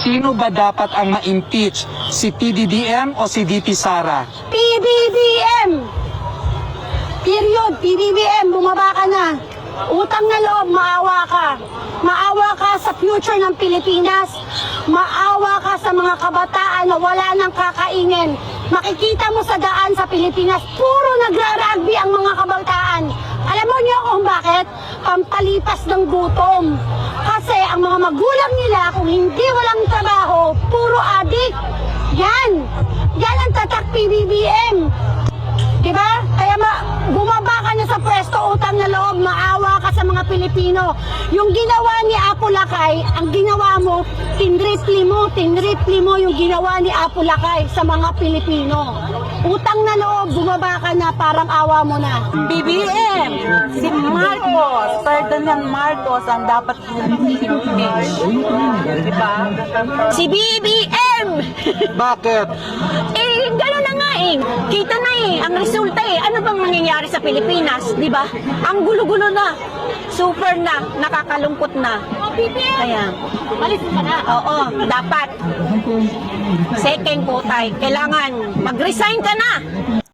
Sino ba dapat ang ma-impeach? Si PBBM o si VP Sara? PBBM! Period. PBBM, bumaba ka na. Utang na loob, maawa ka. Maawa ka sa future ng Pilipinas. Maawa ka sa mga kabataan na wala nang kakainin. Makikita mo sa daan sa Pilipinas, puro nagra-rugby ang mga kabataan. Alam mo niyo kung bakit? Pampalipas ng gutom. Kasi ang mga magulang nila, kung hindi walang trabaho, puro adik. Yan. Yan ang tatak PBBM. Diba? Kaya bumaba ka na sa pwesto, utang na loob, maawa ka sa mga Pilipino. Yung ginawa ni Apo Lakay, ang ginawa mo, tinripli mo yung ginawa ni Apo Lakay sa mga Pilipino. Utang na loob, bumaba ka na, parang awa mo na. BBM, si Marcos, Ferdinand Marcos ang dapat i-impeach. Diba? Si BBM! Bakit? Gano'n na nga eh. Kita na eh. Ang resulta eh. Ano bang nangyayari sa Pilipinas? Di ba? Ang gulo-gulo na. Super na. Nakakalungkot na. Kaya. Malis ka na. Oo. Dapat. Second kutay. Kailangan mag-resign ka na.